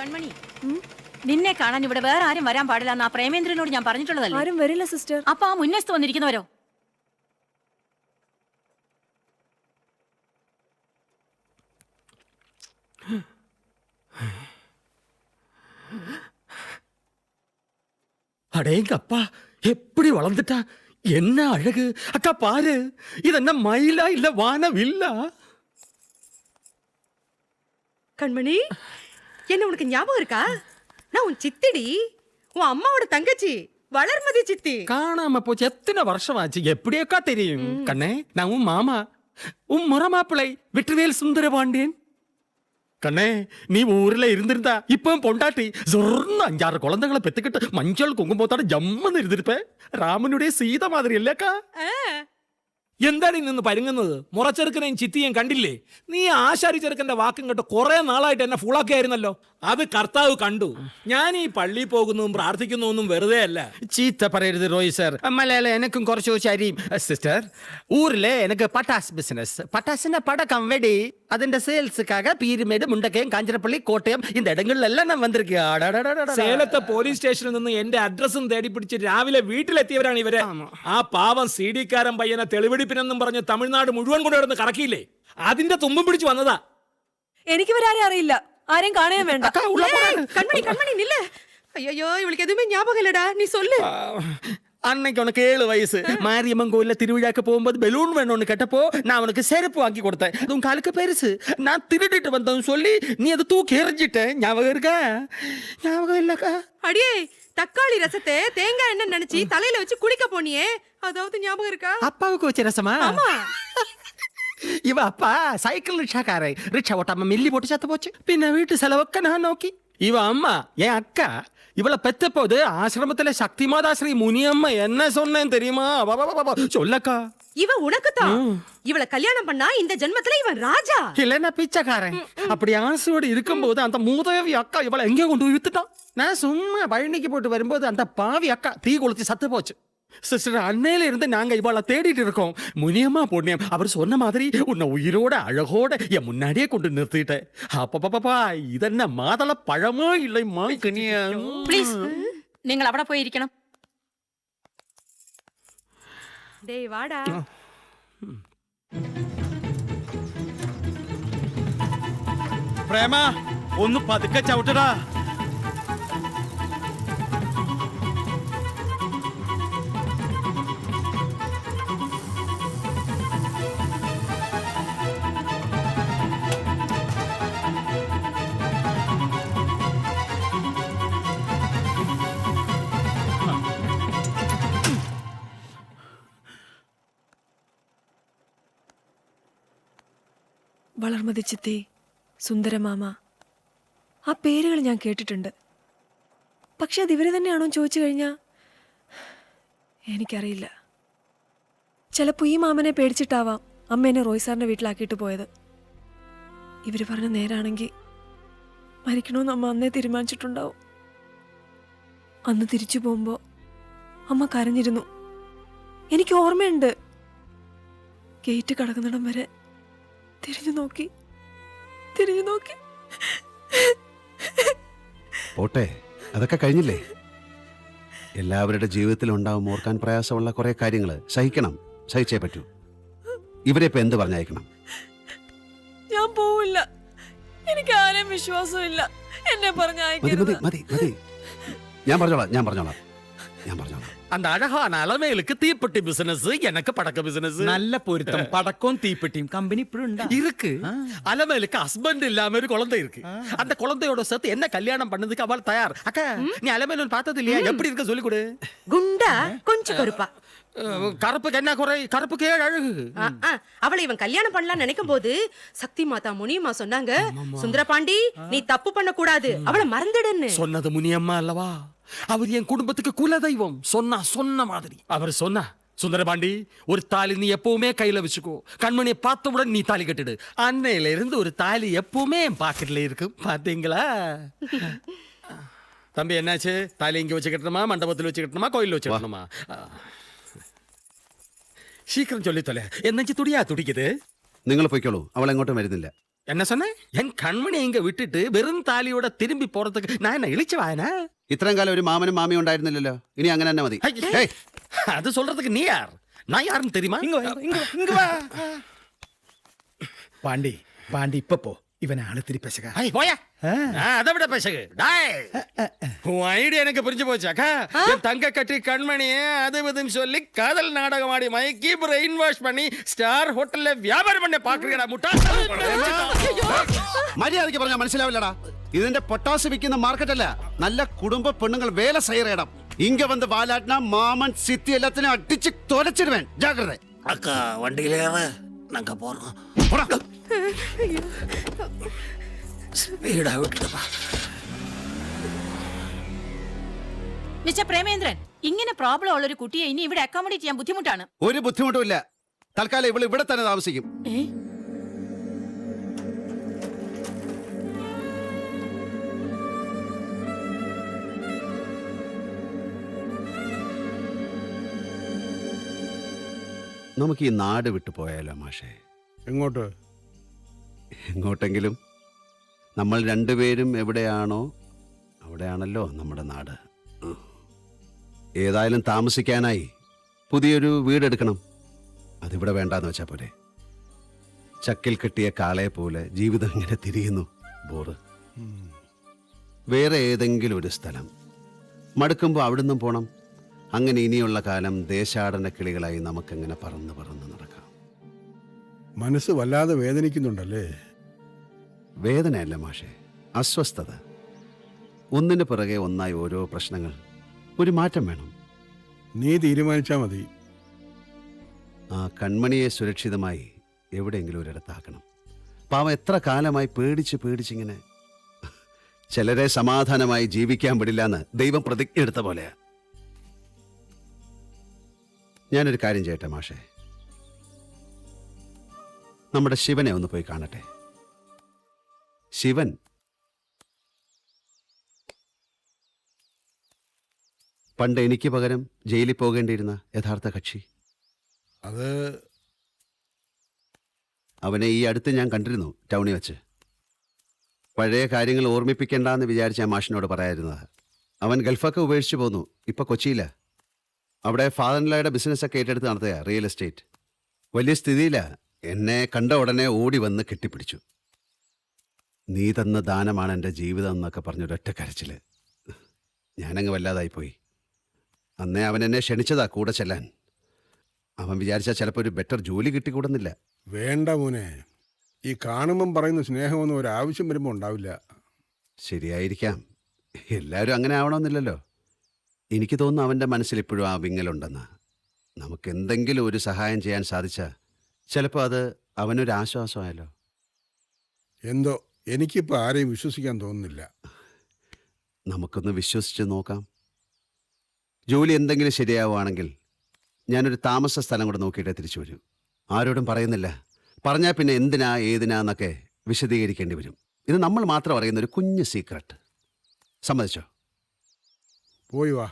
കൺമണി, നിന്നെ കാണാൻ ഇവിടെ വേറെ ആരും വരാൻ പാടില്ല എന്നാ പ്രേമേന്ദ്രനോട് ഞാൻ പറഞ്ഞിട്ടുള്ളതല്ലേ? ആരും വരില്ല സിസ്റ്റർ. അപ്പൊ ആ മുന്നേസ്ത് വന്നിരിക്കുന്നവരോ? அடேங்கப்பா, எப்படி வளர்ந்துட்டா! என்ன அழகு! அக்கா பாரு, இது என்ன மயிலா இல்ல வானவில்லா? கண்மணி, என்ன உனக்கு ஞாபகம் இருக்கா? நான் உன் சித்திடி, உன் அம்மாவோட தங்கச்சி வளர்மதி சித்தி. காணாம போச்சு. எத்தனை வருஷம் ஆச்சு, எப்படியக்கா தெரியும்? கண்ணே, நான் உன் மாமா, உன் முறை மாப்பிள்ளை வெற்றிவேல் சுந்தரபாண்டியன். கண்ணே, நீ ஊர்ல இருந்திருந்தா இப்ப பொண்டாட்டி சொர்ண 5-6 குழந்தைகளை பெத்துக்கிட்டு மஞ்சள் குங்குமத்தோட ஜம்முன்னு இருந்திருப்ப. ராமனுடைய சீத மாதிரி இல்லக்கா? എന്താണ് നിന്ന് പരുങ്ങുന്നത്? മുറച്ചെറുക്കനെയും ചിത്തിയും കണ്ടില്ലേ? നീ ആശാരി ചെറുക്കന്റെ വാക്കും കേട്ട് കുറെ നാളായിട്ട് എന്നെ ഫുള്ളാക്കിയായിരുന്നല്ലോ. അത് കർത്താവ് കണ്ടു. ഞാൻ ഈ പള്ളിയിൽ പോകുന്നതും പ്രാർത്ഥിക്കുന്നതൊന്നും വെറുതെ അല്ല. ചീത്ത പറയരുത് റോയ് സാർ. മലയാള എനക്കും കുറച്ച് ശരിയും. സിസ്റ്റർ, ഊരിലെ എനിക്ക് പട്ടാസ് ബിസിനസ്, പട്ടാസിന്റെ പടക്കം വെടി, അതിന്റെ சேல்ஸுக்காக പീരുമേട്, മുണ്ടക്കയം, കാഞ്ചനപ്പള്ളി, കോട്ടയം இந்த இடங்கள்லாம் நான் வந்திருக்கேன். സേലത്തെ പോലീസ് സ്റ്റേഷനിൽ നിന്ന് എന്റെ അഡ്രസ്സും തേടി പിടിച്ച് രാവിലെ വീട്ടിലെത്തിയവരാണ് ഇവരെ. ആ പാവം സിഡിക്കാരൻ പയ്യനെ തെളിവെടുപ്പിനെന്നും പറഞ്ഞ് തമിഴ്നാട് മുഴുവൻ കൊണ്ട് കിടന്ന് കറക്കിയില്ലേ, അതിന്റെ തുമ്പും പിടിച്ച് വന്നതാ. എനിക്ക് ഇവരാരും അറിയില്ല, ആരെയും കാണാൻ വേണ്ട. கண்மணி கண்மணி நில்ல. ஐயோ, இவளுக்கு எதுவுமே ஞாபகம் இல்லடா, நீ சொல்லு. அன்னைக்கு உனக்கு 7 வயசு. மாரியம்மன் கோயில்ல திருவிழாக்கு போகும்போது பெலூன் வேணும்னு கேட்டப்போ நான் உனக்கு செருப்பு வாங்கி கொடுத்தேன். அது உன் காலுக்கு பெருசு. நான் திருடிட்டு வந்தேன்னு சொல்லி நீ அதை தூக்கி எறிஞ்சிட்ட. ஞாபகம் இருக்கா? ஞாபகம் இல்லக்கா? அடியே, தக்காளி ரசத்தை தேங்காய் எண்ணெய் நினைச்சு தலையில வச்சு குளிக்க போனியே, அதாவது ஞாபகம் இருக்கா? அப்பாவுக்கு வச்ச ரசமா? ஆமா. இவ அப்பா சைக்கிள் ரிக்ஷாக்காரை. ரிக்ஷா ஓட்டாம மில்லி போட்டு சத்து போச்சு. பின்ன வீட்டு செலவுக்க நான் நோக்கி. இவ அம்மா என் அக்கா இவளை பெத்த போது ஆசிரமத்துல சக்தி மாதாஸ்ரீ முனியம்மா என்ன சொன்னேன் தெரியுமா? சொல்லக்கா. இவ உனக்குத்தான். இவளை கல்யாணம் பண்ணா இந்த ஜென்மத்துல இவன் ராஜா இல்லன்னா பிச்சைக்காரன். அப்படி ஆசையோடு இருக்கும்போது அந்த மூதேவி அக்கா இவளை எங்கே கொண்டு போய் வித்துட்டான். நான் சும்மா பழனிக்கு போட்டு வரும்போது அந்த பாவி அக்கா தீ கொளுத்தி சத்து போச்சு. சிஸ்டர், அன்னையில இருந்து நாங்க இவளை தேடிட்டு இருக்கோம். முனியம்மா பொண்ணியம் அவர் சொன்ன மாதிரி உன்னை உயிரோட அழகோட என் முன்னாடியே கொண்டு நிறுத்திட்டேன். அப்பப்பா, இதென்ன மாதள பழமோ இல்லை மாங்கனியா? പ്ലീസ്, നിങ്ങൾ അവിടെ പോയിരിക്കണം. டேய் வாடா. പ്രേമ, ഒന്ന് പതുക്കെ ചവിട്ടടാ. വളർമതി ചിത്തി, സുന്ദരമാമ, ആ പേരുകൾ ഞാൻ കേട്ടിട്ടുണ്ട്. പക്ഷെ അത് ഇവര് തന്നെയാണോ ചോദിച്ചു കഴിഞ്ഞാ എനിക്കറിയില്ല. ചിലപ്പോൾ ഈ മാമനെ പേടിച്ചിട്ടാവാം അമ്മേനെ റോയ് സാറിന്റെ വീട്ടിലാക്കിയിട്ട് പോയത്. ഇവര് പറഞ്ഞ നേരാണെങ്കിൽ മരിക്കണമെന്ന് അമ്മ അന്നേ തീരുമാനിച്ചിട്ടുണ്ടാവും. അന്ന് തിരിച്ചു പോകുമ്പോ അമ്മ കരഞ്ഞിരുന്നു. എനിക്ക് ഓർമ്മയുണ്ട്. ഗേറ്റ് കടക്കുന്നിടം വരെ തിരിഞ്ഞു നോക്കി. പോട്ടെ, അതൊക്കെ കഴിഞ്ഞില്ലേ. എല്ലാവരുടെ ജീവിതത്തിൽ ഉണ്ടാവും ഓർക്കാൻ പ്രയാസമുള്ള കുറെ കാര്യങ്ങൾ. സഹിച്ചേ പറ്റൂ. ഇവരെ ഇപ്പൊ എന്ത് പറഞ്ഞയക്കണം? ഞാൻ പോവില്ല, എനിക്ക് ആരെയും വിശ്വാസമില്ല. എന്നെ പറഞ്ഞയക്കരുത്. മതി. ഞാൻ പറഞ്ഞോളാം. அந்த அழகான அலமேலுக்கு தீப்பெட்டி பிசினஸ், எனக்கு படக்க பிசினஸ். നല്ല പൊരുത്തം. പടക്കവും തീപ്പെട്ടിയും കമ്പനി ഇപ്പോഴും இருக்கு. அலமேலுக்கு ஹஸ்பண்ட் இல்லாம ஒரு குழந்தை இருக்கு. அந்த குழந்தையோட சேர்த்து என்ன கல்யாணம் பண்ணதுக்கு அவள் தயார். அக்கா, நீ அலமேலு பார்த்தது இல்லையா? எப்படி இருக்க சொல்லி கொடு. குண்டா, கொஞ்சம் கருப்பா. கருப்புக்கு என்ன குறை? கருப்புக்கு அழகு. அவளை இவன் கல்யாணம் பண்ணலாம் நினைக்கும் போது சக்தி மாதா முனியம்மா சொன்னாங்க, சுந்தரபாண்டி நீ தப்பு பண்ண கூடாது, அவளை மறந்துடுன்னு. சொன்னது முனியம்மா அல்லவா? அவர் என் குடும்பத்துக்கு குலதெய்வம். சொன்ன மாதிரி அவர் சொன்னா, சுந்தரபாண்டி ஒரு தாலி நீ எப்பவுமே கையில வச்சுக்கோ. கண்மணியை பார்த்தவுடன் நீ தாலி கட்டிடு. அன்னையில இருந்து ஒரு தாலி எப்பவுமே என் பாக்கெட்ல இருக்கு. பாத்தீங்களா? தம்பி, என்னாச்சு? தாலி இங்க வச்சு கட்டணுமா, மண்டபத்தில் வச்சு கட்டணுமா, கோயிலில் வச்சு கட்டணுமா? சீக்கிரம் சொல்லி தொலை. என்னச்சு துடியா துடிக்குது? നിങ്ങൾ പൊയ്ക്കോളൂ, അവൾ എങ്ങോട്ടും വരുന്നില്ല. என்ன சொன்ன என் கண்மணி இங்க விட்டுட்டு வெறும் தாலியோட திரும்பி போறதுக்கு நான் என்ன இழிச்சு வாயனா? ഇത്രയും കാലം ഒരു മാമനും മാമിയും ഉണ്ടായിരുന്നില്ലല്ലോ, ഇനി അങ്ങനെ തന്നെ മതി. ഏയ്, அது சொல்றதுக்கு நீ யார்? நான் யாருன்னு தெரியுமா? இங்க வா. பாண்டி பாண்டி இப்ப போ, இவனை அழுத்திரி பேசுக. ஐய், போயா. அதை விட பேசுகு. டாய். உன் ஐடியா எனக்கு புரிஞ்சு போச்சு அக்கா. என் தங்க கட்டி கண்மணியே அது இதுன்னு சொல்லி காதல் நாடகம் ஆடி மயக்கி பிரெயின் வாஷ் பண்ணி ஸ்டார் ஹோட்டல்ல வியாபாரம் பண்ண பாக்குறீங்கடா முட்டா. മര്യാദയ്ക്ക് പറഞ്ഞാൽ മനസ്സിലാവില്ലടാ. ഇതിന്റെ പൊട്ടാസ് വിൽക്കുന്ന മാർക്കറ്റല്ല, നല്ല കുടുംബ പെണ്ണുങ്ങൾ വേല ചെയ്യற ഇടം. ഇങ്ങ വന്ന് വാലാട്ടിന മാമൻ സിത്തി എല്ലാത്തിനും അടിച്ച് തൊലച്ചിടുവേൻ. ജാഗ്രത. அக்கா வண்டியிலேயே நாங்க போறோம். സ്പീഡാ വിട്ടിട്ട് മിസ്റ്റർ പ്രേമേന്ദ്രൻ, ഇങ്ങനെ പ്രോബ്ലം ഉള്ള ഒരു കുട്ടിയെ ഇനി ഇവിടെ അക്കോമഡേറ്റ് ചെയ്യാൻ ബുദ്ധിമുട്ടാണ്. ഒരു ബുദ്ധിമുട്ടുമില്ല. തൽക്കാലം ഇവൾ ഇവിടെ തന്നെ താമസിക്കും. ഏ? നമുക്ക് ഈ നാട് വിട്ടു പോയാലോ മാഷേ? എങ്ങോട്ട്? എങ്ങോട്ടെങ്കിലും. നമ്മൾ രണ്ടുപേരും എവിടെയാണോ അവിടെയാണല്ലോ നമ്മുടെ നാട്. ഏതായാലും താമസിക്കാനായി പുതിയൊരു വീടെടുക്കണം. അതിവിടെ വേണ്ടാന്ന് വെച്ചാ പോരെ. ചക്കിൽ കെട്ടിയ കാളയെ പോലെ ജീവിതം ഇങ്ങനെ തിരിയുന്നു. ബോറ്. വേറെ ഏതെങ്കിലും ഒരു സ്ഥലം മടുക്കുമ്പോൾ അവിടുന്നും പോണം. അങ്ങനെ ഇനിയുള്ള കാലം ദേശാടന കിളികളായി നമുക്കങ്ങനെ പറന്ന് പറന്ന് നടക്കാം. മനസ്സ് വല്ലാതെ വേദനിക്കുന്നുണ്ടല്ലേ? വേദനയല്ല മാഷേ, അസ്വസ്ഥത. ഒന്നിന് പിറകെ ഒന്നായി ഓരോ പ്രശ്നങ്ങൾ. ഒരു മാറ്റം വേണം. നീ തീരുമാനിച്ചാ മതി. ആ കൺമണിയെ സുരക്ഷിതമായി എവിടെയെങ്കിലും ഒരിടത്താക്കണം. പാവം എത്ര കാലമായി പേടിച്ചിങ്ങനെ. ചിലരെ സമാധാനമായി ജീവിക്കാൻ വിടില്ല എന്ന് ദൈവം പ്രതിജ്ഞ എടുത്ത പോലെയാ. ഞാനൊരു കാര്യം ചെയ്യട്ടെ മാഷേ, നമ്മുടെ ശിവനെ ഒന്ന് പോയി കാണട്ടെ. ശിവൻ പണ്ട് എനിക്ക് പകരം ജയിലിൽ പോകേണ്ടിയിരുന്ന യഥാർത്ഥ കക്ഷി. അത് അവനെ ഈ അടുത്ത് ഞാൻ കണ്ടിരുന്നു ടൗണിൽ വെച്ച്. പഴയ കാര്യങ്ങൾ ഓർമ്മിപ്പിക്കേണ്ടെന്ന് വിചാരിച്ച മാഷിനോട് പറയായിരുന്നത്. അവൻ ഗൾഫൊക്കെ ഉപേക്ഷിച്ച് പോന്നു. ഇപ്പൊ കൊച്ചിയില്ല. അവിടെ ഫാദറിൻലായുടെ ബിസിനസ്സൊക്കെ ഏറ്റെടുത്ത് നടത്തുക, റിയൽ എസ്റ്റേറ്റ്. വലിയ സ്ഥിതിയില്ല. എന്നെ കണ്ട ഉടനെ ഓടി വന്ന് കെട്ടിപ്പിടിച്ചു. നീ തന്ന ദാനമാണ് എൻ്റെ ജീവിതം എന്നൊക്കെ പറഞ്ഞൊരൊറ്റ കരച്ചില്. ഞാനങ്ങ് വല്ലാതായിപ്പോയി. അന്നേ അവൻ എന്നെ ക്ഷണിച്ചതാ കൂടെ ചെല്ലാൻ. അവൻ വിചാരിച്ചാൽ ചിലപ്പോൾ ഒരു ബെറ്റർ ജോലി കിട്ടിക്കൂടുന്നില്ല. വേണ്ട മോനെ, ഈ കാണുമ്പം പറയുന്ന സ്നേഹമൊന്നും ഒരാവശ്യം വരുമ്പോൾ ഉണ്ടാവില്ല. ശരിയായിരിക്കാം. എല്ലാവരും അങ്ങനെ ആവണമെന്നില്ലല്ലോ. എനിക്ക് തോന്നുന്നു അവൻ്റെ മനസ്സിൽ ഇപ്പോഴും ആ വിങ്ങലുണ്ടെന്ന്. നമുക്ക് എന്തെങ്കിലും ഒരു സഹായം ചെയ്യാൻ സാധിച്ചാൽ ചിലപ്പോൾ അത് അവനൊരു ആശ്വാസമായല്ലോ. എന്തോ എനിക്കിപ്പോൾ ആരെയും വിശ്വസിക്കാൻ തോന്നുന്നില്ല. നമുക്കൊന്ന് വിശ്വസിച്ച് നോക്കാം. ജോലി എന്തെങ്കിലും ശരിയാവുകയാണെങ്കിൽ ഞാനൊരു താമസ സ്ഥലം കൂടെ നോക്കിയിട്ടേ തിരിച്ചു വരൂ. ആരോടും പറയുന്നില്ല. പറഞ്ഞാൽ പിന്നെ എന്തിനാ ഏതിനാന്നൊക്കെ വിശദീകരിക്കേണ്ടി വരും. ഇത് നമ്മൾ മാത്രം അറിയുന്ന ഒരു കുഞ്ഞു സീക്രട്ട്. സമ്മതിച്ചോ? പോയി വാ.